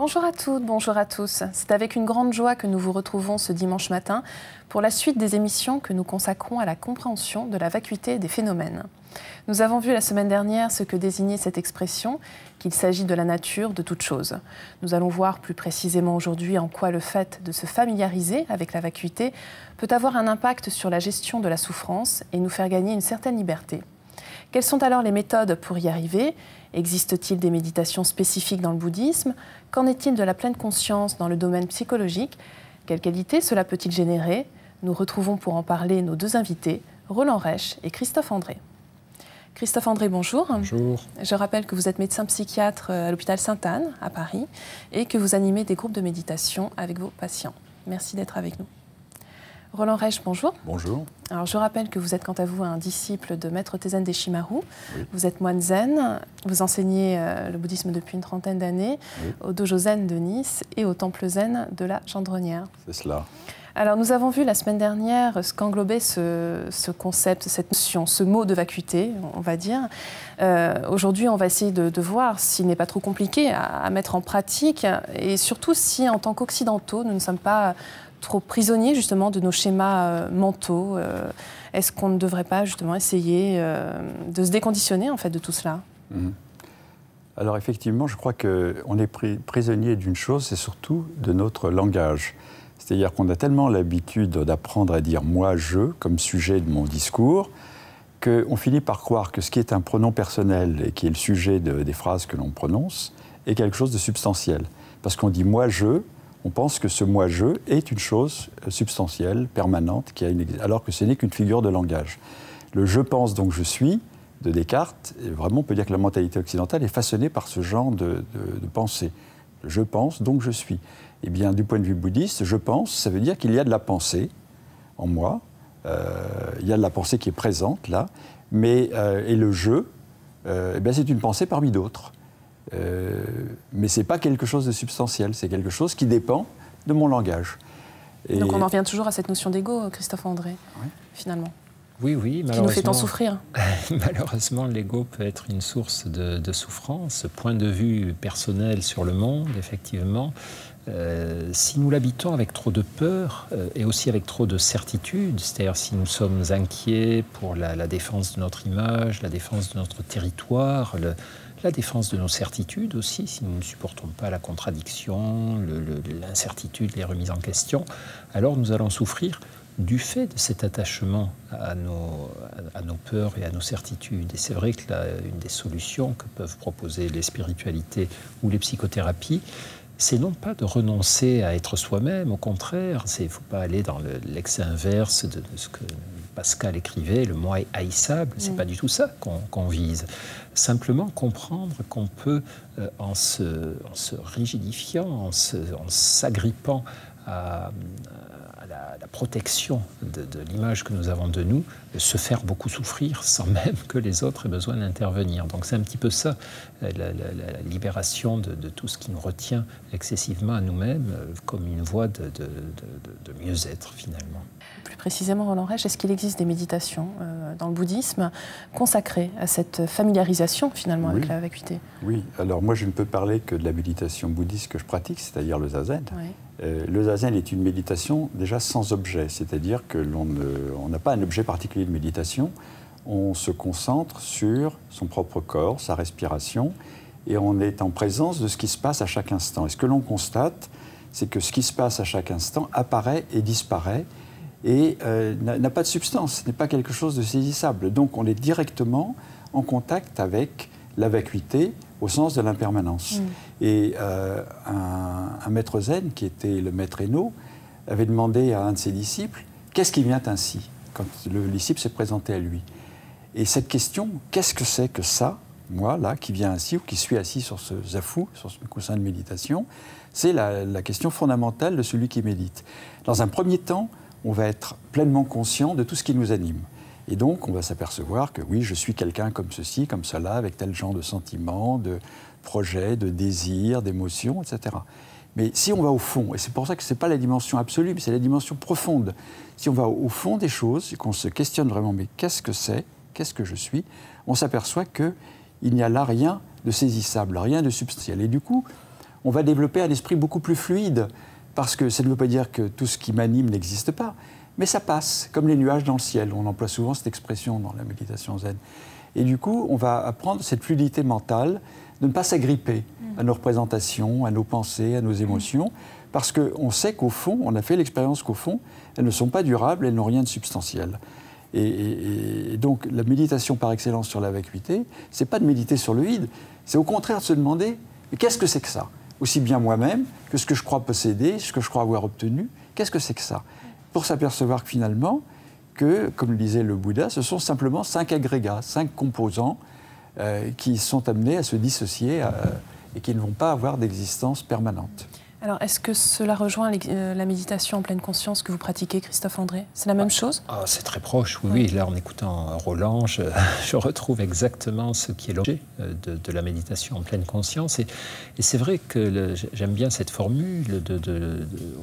Bonjour à toutes, bonjour à tous. C'est avec une grande joie que nous vous retrouvons ce dimanche matin pour la suite des émissions que nous consacrons à la compréhension de la vacuité des phénomènes. Nous avons vu la semaine dernière ce que désignait cette expression, qu'il s'agit de la nature de toute chose. Nous allons voir plus précisément aujourd'hui en quoi le fait de se familiariser avec la vacuité peut avoir un impact sur la gestion de la souffrance et nous faire gagner une certaine liberté. Quelles sont alors les méthodes pour y arriver ? Existe-t-il des méditations spécifiques dans le bouddhisme ? Qu'en est-il de la pleine conscience dans le domaine psychologique ? Quelle qualité cela peut-il générer ? Nous retrouvons pour en parler nos deux invités, Roland Reich et Christophe André. Christophe André, bonjour. Bonjour. Je rappelle que vous êtes médecin psychiatre à l'hôpital Sainte-Anne, à Paris, et que vous animez des groupes de méditation avec vos patients. Merci d'être avec nous. Roland Reich, bonjour. Bonjour. Alors, je rappelle que vous êtes quant à vous un disciple de Maître Tezen Deshimaru. Oui. Vous êtes moine zen, vous enseignez le bouddhisme depuis une trentaine d'années au dojo zen de Nice et au temple zen de la Gendronnière. C'est cela. Alors, nous avons vu la semaine dernière ce qu'englobait ce concept, cette notion, ce mot de vacuité, on va dire. Aujourd'hui, on va essayer de voir s'il n'est pas trop compliqué à mettre en pratique et surtout si, en tant qu'occidentaux, nous ne sommes pas trop prisonniers justement de nos schémas mentaux. Est-ce qu'on ne devrait pas justement essayer de se déconditionner en fait de tout cela ? Alors effectivement, je crois qu'on est prisonnier d'une chose, c'est surtout de notre langage. C'est-à-dire qu'on a tellement l'habitude d'apprendre à dire « moi, je » comme sujet de mon discours, qu'on finit par croire que ce qui est un pronom personnel et qui est le sujet des phrases que l'on prononce est quelque chose de substantiel. Parce qu'on dit « moi, je », on pense que ce « moi, je » est une chose substantielle, permanente, alors que ce n'est qu'une figure de langage. Le « je pense donc je suis » de Descartes, vraiment on peut dire que la mentalité occidentale est façonnée par ce genre de pensée. « Je pense donc je suis ». Eh bien, du point de vue bouddhiste, je pense, ça veut dire qu'il y a de la pensée en moi, il y a de la pensée qui est présente là, mais et le « je », eh bien, c'est une pensée parmi d'autres. Mais ce n'est pas quelque chose de substantiel, c'est quelque chose qui dépend de mon langage. Et donc on en revient toujours à cette notion d'ego, Christophe André, oui. Finalement. Oui, oui, qui nous fait tant souffrir. Malheureusement, l'ego peut être une source de souffrance, point de vue personnel sur le monde, effectivement. Si nous l'habitons avec trop de peur et aussi avec trop de certitude, c'est-à-dire si nous sommes inquiets pour la défense de notre image, la défense de notre territoire, la défense de nos certitudes aussi, si nous ne supportons pas la contradiction, l'incertitude, les remises en question, alors nous allons souffrir du fait de cet attachement à nos peurs et à nos certitudes. Et c'est vrai que une des solutions que peuvent proposer les spiritualités ou les psychothérapies, c'est non pas de renoncer à être soi-même, au contraire, il ne faut pas aller dans l'excès inverse de ce que Pascal écrivait, le moi haïssable, c'est pas du tout ça qu'on vise. Simplement comprendre qu'on peut, en se rigidifiant, en s'agrippant à la protection de l'image que nous avons de nous, se faire beaucoup souffrir sans même que les autres aient besoin d'intervenir. Donc c'est un petit peu ça, la libération de tout ce qui nous retient excessivement à nous-mêmes comme une voie de mieux-être finalement. Plus précisément, Roland Reich, est-ce qu'il existe des méditations dans le bouddhisme consacrées à cette familiarisation finalement avec la vacuité ? Oui, alors moi je ne peux parler que de la méditation bouddhiste que je pratique, c'est-à-dire le zazen. Oui. Le zazen est une méditation déjà sans objet, c'est-à-dire que on n'a pas un objet particulier de méditation, on se concentre sur son propre corps, sa respiration, et on est en présence de ce qui se passe à chaque instant. Et ce que l'on constate, c'est que ce qui se passe à chaque instant apparaît et disparaît, et n'a pas de substance, n'est pas quelque chose de saisissable. Donc on est directement en contact avec la vacuité au sens de l'impermanence. Et un maître zen, qui était le maître Enno, avait demandé à un de ses disciples « Qu'est-ce qui vient ainsi ?» quand le disciple s'est présenté à lui. Et cette question, qu'est-ce que c'est que ça, moi, là, qui vient ainsi, ou qui suis assis sur ce zafu, sur ce coussin de méditation, c'est la question fondamentale de celui qui médite. Dans un premier temps, on va être pleinement conscient de tout ce qui nous anime. Et donc, on va s'apercevoir que oui, je suis quelqu'un comme ceci, comme cela, avec tel genre de sentiments, de projets, de désirs, d'émotions, etc. Mais si on va au fond, et c'est pour ça que ce n'est pas la dimension absolue, mais c'est la dimension profonde, si on va au fond des choses, et qu'on se questionne vraiment, mais qu'est-ce que c'est, qu'est-ce que je suis, on s'aperçoit qu'il n'y a là rien de saisissable, rien de substantiel. Et du coup, on va développer un esprit beaucoup plus fluide, parce que ça ne veut pas dire que tout ce qui m'anime n'existe pas, mais ça passe, comme les nuages dans le ciel. On emploie souvent cette expression dans la méditation zen. Et du coup, on va apprendre cette fluidité mentale, de ne pas s'agripper à nos représentations, à nos pensées, à nos émotions, parce qu'on sait qu'au fond, on a fait l'expérience qu'au fond, elles ne sont pas durables, elles n'ont rien de substantiel. Et donc, la méditation par excellence sur la vacuité, c'est pas de méditer sur le vide, c'est au contraire de se demander, mais qu'est-ce que c'est que ça? Aussi bien moi-même que ce que je crois posséder, ce que je crois avoir obtenu, qu'est-ce que c'est que ça? Pour s'apercevoir que finalement, que, comme le disait le Bouddha, ce sont simplement 5 agrégats, 5 composants qui sont amenés à se dissocier et qui ne vont pas avoir d'existence permanente. Alors, est-ce que cela rejoint la méditation en pleine conscience que vous pratiquez, Christophe André? C'est la même chose? C'est très proche, oui. Là, en écoutant Roland, je retrouve exactement ce qui est l'objet de la méditation en pleine conscience. Et c'est vrai que j'aime bien cette formule,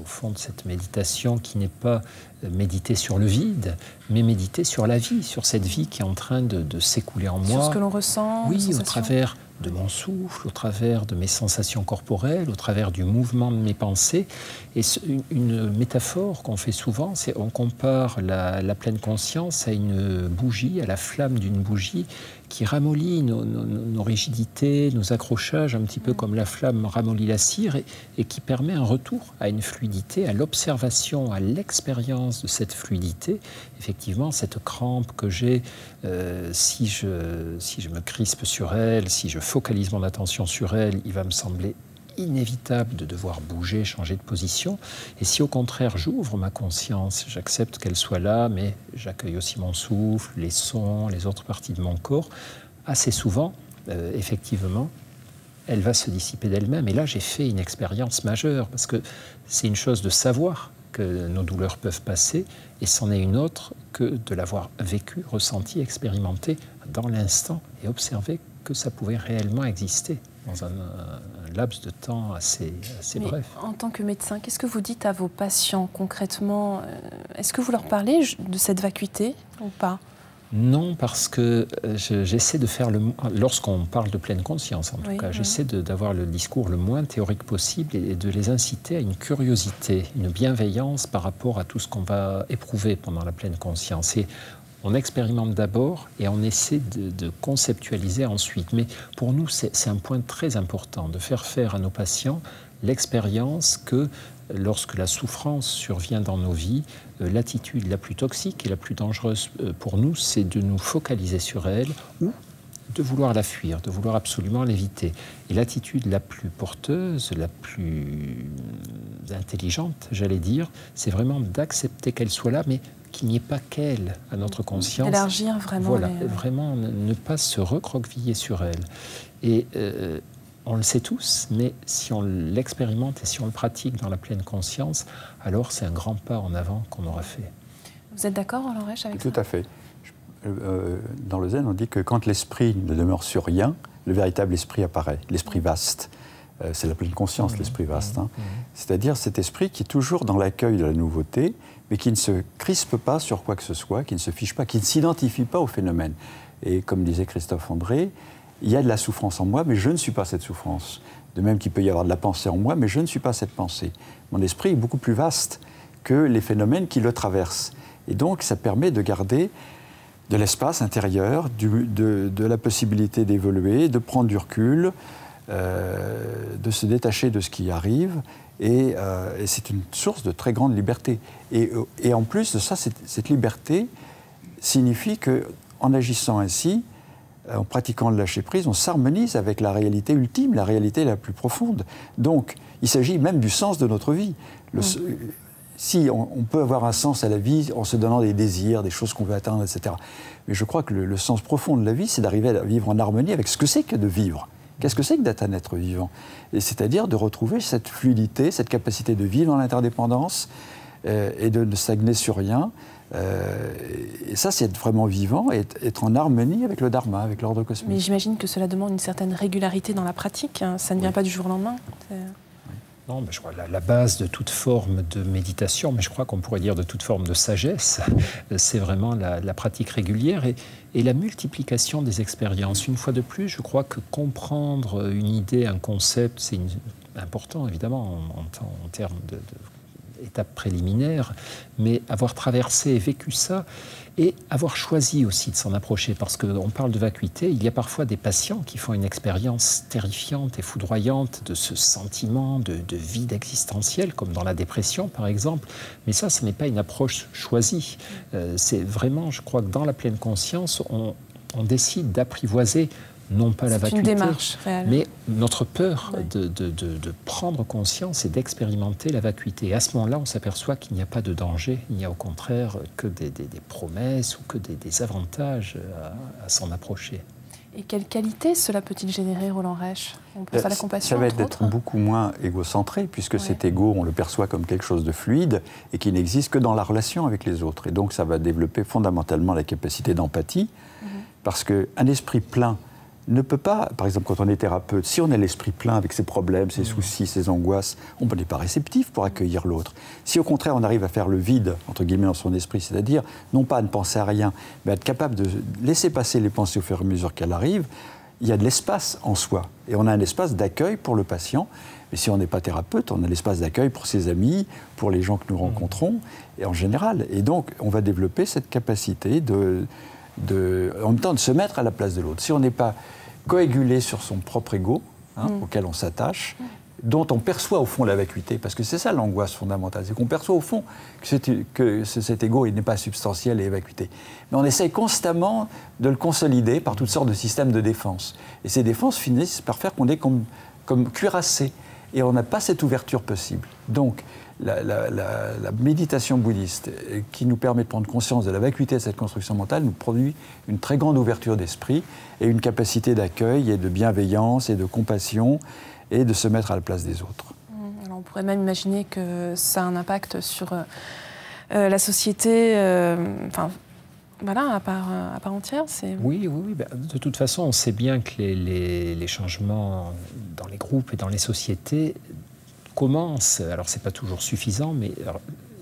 au fond, de cette méditation qui n'est pas méditer sur le vide, mais méditer sur la vie, sur cette vie qui est en train de s'écouler en moi. Sur ce que l'on ressent? Oui, au travers de mon souffle, au travers de mes sensations corporelles, au travers du mouvement de mes pensées. Et une métaphore qu'on fait souvent, c'est on compare la pleine conscience à une bougie, à la flamme d'une bougie qui ramollit nos rigidités, nos accrochages, un petit peu comme la flamme ramollit la cire, et qui permet un retour à une fluidité, à l'observation, à l'expérience de cette fluidité. Effectivement, cette crampe que j'ai, si je me crispe sur elle, si je focalise mon attention sur elle, il va me sembler inévitable de devoir bouger, changer de position. Et si au contraire j'ouvre ma conscience, j'accepte qu'elle soit là, mais j'accueille aussi mon souffle, les sons, les autres parties de mon corps, assez souvent, effectivement, elle va se dissiper d'elle-même. Et là, j'ai fait une expérience majeure, parce que c'est une chose de savoir que nos douleurs peuvent passer, et c'en est une autre que de l'avoir vécu, ressenti, expérimenté dans l'instant, et observer que ça pouvait réellement exister dans un laps de temps assez bref. En tant que médecin, qu'est-ce que vous dites à vos patients concrètement? Est-ce que vous leur parlez de cette vacuité ou pas? Non, parce que j'essaie de faire lorsqu'on parle de pleine conscience, en tout cas, j'essaie d'avoir le discours le moins théorique possible et de les inciter à une curiosité, une bienveillance par rapport à tout ce qu'on va éprouver pendant la pleine conscience. Et on expérimente d'abord et on essaie de conceptualiser ensuite. Mais pour nous, c'est un point très important de faire à nos patients l'expérience que lorsque la souffrance survient dans nos vies, l'attitude la plus toxique et la plus dangereuse pour nous, c'est de nous focaliser sur elle ou de vouloir la fuir, de vouloir absolument l'éviter. Et l'attitude la plus porteuse, la plus intelligente, j'allais dire, c'est vraiment d'accepter qu'elle soit là, mais qu'il n'y ait pas qu'elle à notre conscience. Élargir vraiment. Voilà, vraiment ne pas se recroqueviller sur elle. Et on le sait tous, mais si on l'expérimente et si on le pratique dans la pleine conscience, alors c'est un grand pas en avant qu'on aura fait. Vous êtes d'accord, Roland Reich, avec ça? Tout à fait. Dans le zen, on dit que quand l'esprit ne demeure sur rien, le véritable esprit apparaît, l'esprit vaste. C'est la pleine conscience, l'esprit vaste. Hein. C'est-à-dire cet esprit qui est toujours dans l'accueil de la nouveauté, mais qui ne se crispe pas sur quoi que ce soit, qui ne se fiche pas, qui ne s'identifie pas au phénomène. Et comme disait Christophe André, il y a de la souffrance en moi, mais je ne suis pas cette souffrance. De même qu'il peut y avoir de la pensée en moi, mais je ne suis pas cette pensée. Mon esprit est beaucoup plus vaste que les phénomènes qui le traversent. Et donc, ça permet de garder de l'espace intérieur, de la possibilité d'évoluer, de prendre du recul, de se détacher de ce qui arrive. Et c'est une source de très grande liberté. Et en plus de ça, cette liberté signifie qu'en agissant ainsi, en pratiquant le lâcher-prise, on s'harmonise avec la réalité ultime, la réalité la plus profonde. Donc, il s'agit même du sens de notre vie. Si on peut avoir un sens à la vie en se donnant des désirs, des choses qu'on veut atteindre, etc. Mais je crois que le sens profond de la vie, c'est d'arriver à vivre en harmonie avec ce que c'est que de vivre. Qu'est-ce que c'est que d'être un être vivant? Et c'est-à-dire de retrouver cette fluidité, cette capacité de vivre dans l'interdépendance et de ne stagner sur rien. Et ça, c'est être vraiment vivant et être en harmonie avec le dharma, avec l'ordre cosmique. Mais j'imagine que cela demande une certaine régularité dans la pratique. Hein. Ça ne vient pas du jour au lendemain. Non, mais je crois que la base de toute forme de méditation, mais je crois qu'on pourrait dire de toute forme de sagesse, c'est vraiment la pratique régulière et la multiplication des expériences. Une fois de plus, je crois que comprendre une idée, un concept, c'est important, évidemment, en termes d'étapes préliminaires, mais avoir traversé et vécu ça, et avoir choisi aussi de s'en approcher, parce qu'on parle de vacuité, il y a parfois des patients qui font une expérience terrifiante et foudroyante de ce sentiment de vide existentiel, comme dans la dépression par exemple, mais ça, ce n'est pas une approche choisie. C'est vraiment, je crois que dans la pleine conscience, on décide d'apprivoiser non pas la vacuité, mais notre peur de prendre conscience et d'expérimenter la vacuité. Et à ce moment-là, on s'aperçoit qu'il n'y a pas de danger, il n'y a au contraire que des promesses ou que des avantages à s'en approcher. Et quelle qualité cela peut-il générer, Roland Reich? On pense à la compassion, ça va être beaucoup moins égocentré, puisque cet ego, on le perçoit comme quelque chose de fluide et qui n'existe que dans la relation avec les autres. Et donc, ça va développer fondamentalement la capacité d'empathie, parce qu'un esprit plein ne peut pas, par exemple, quand on est thérapeute, si on a l'esprit plein avec ses problèmes, ses soucis, ses angoisses, on n'est pas réceptif pour accueillir l'autre. Si au contraire, on arrive à faire le vide, entre guillemets, dans son esprit, c'est-à-dire, non pas à ne penser à rien, mais à être capable de laisser passer les pensées au fur et à mesure qu'elles arrivent, il y a de l'espace en soi. Et on a un espace d'accueil pour le patient. Mais si on n'est pas thérapeute, on a l'espace d'accueil pour ses amis, pour les gens que nous rencontrons, et en général. Et donc, on va développer cette capacité en même temps de se mettre à la place de l'autre. Si on n'est pas coagulé sur son propre ego, auquel on s'attache, dont on perçoit au fond la vacuité, parce que c'est ça l'angoisse fondamentale, c'est qu'on perçoit au fond que cet ego n'est pas substantiel et vacuité. Mais on essaye constamment de le consolider par toutes sortes de systèmes de défense. Et ces défenses finissent par faire qu'on est comme cuirassé, et on n'a pas cette ouverture possible. Donc, la méditation bouddhiste qui nous permet de prendre conscience de la vacuité de cette construction mentale nous produit une très grande ouverture d'esprit et une capacité d'accueil et de bienveillance et de compassion et de se mettre à la place des autres. Alors on pourrait même imaginer que ça a un impact sur la société, voilà, à part entière. Oui. De toute façon, on sait bien que les changements dans les groupes et dans les sociétés commence, alors c'est pas toujours suffisant, mais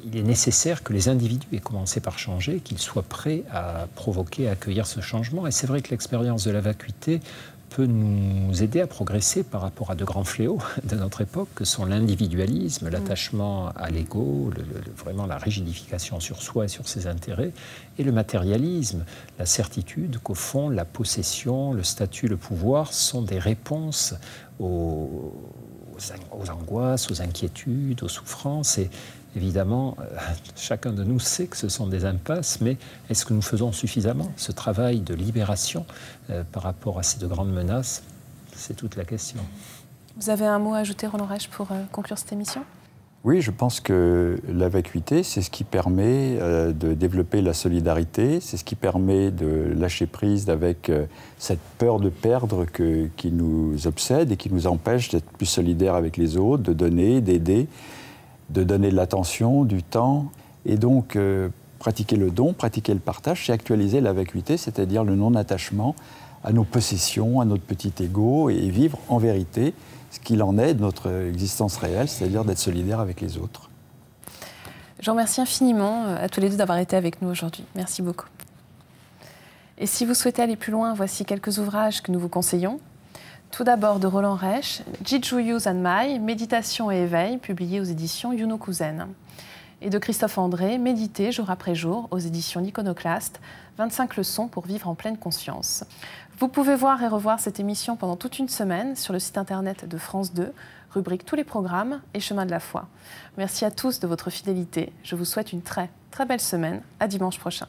il est nécessaire que les individus aient commencé par changer, qu'ils soient prêts à provoquer, à accueillir ce changement. Et c'est vrai que l'expérience de la vacuité peut nous aider à progresser par rapport à de grands fléaux de notre époque, que sont l'individualisme, l'attachement à l'ego, vraiment la rigidification sur soi et sur ses intérêts, et le matérialisme, la certitude qu'au fond, la possession, le statut, le pouvoir sont des réponses aux angoisses, aux inquiétudes, aux souffrances. Et évidemment, chacun de nous sait que ce sont des impasses, mais est-ce que nous faisons suffisamment ce travail de libération par rapport à ces deux grandes menaces? C'est toute la question. Vous avez un mot à ajouter, Roland Reich, pour conclure cette émission? Oui, je pense que la vacuité, c'est ce qui permet de développer la solidarité, c'est ce qui permet de lâcher prise avec cette peur de perdre qui nous obsède et qui nous empêche d'être plus solidaires avec les autres, de donner, d'aider, de donner de l'attention, du temps. Et donc, pratiquer le don, pratiquer le partage, c'est actualiser la vacuité, c'est-à-dire le non-attachement à nos possessions, à notre petit ego, et vivre en vérité ce qu'il en est de notre existence réelle, c'est-à-dire d'être solidaire avec les autres. Je vous remercie infiniment à tous les deux d'avoir été avec nous aujourd'hui. Merci beaucoup. Et si vous souhaitez aller plus loin, voici quelques ouvrages que nous vous conseillons. Tout d'abord de Roland Reich, Jitsuyu Zanmai, Méditation et éveil, publié aux éditions Yunokuzen. Et de Christophe André, Méditer jour après jour, aux éditions L'Iconoclaste, 25 leçons pour vivre en pleine conscience. Vous pouvez voir et revoir cette émission pendant toute une semaine sur le site internet de France 2, rubrique Tous les programmes et Chemin de la foi. Merci à tous de votre fidélité. Je vous souhaite une très, très belle semaine. À dimanche prochain.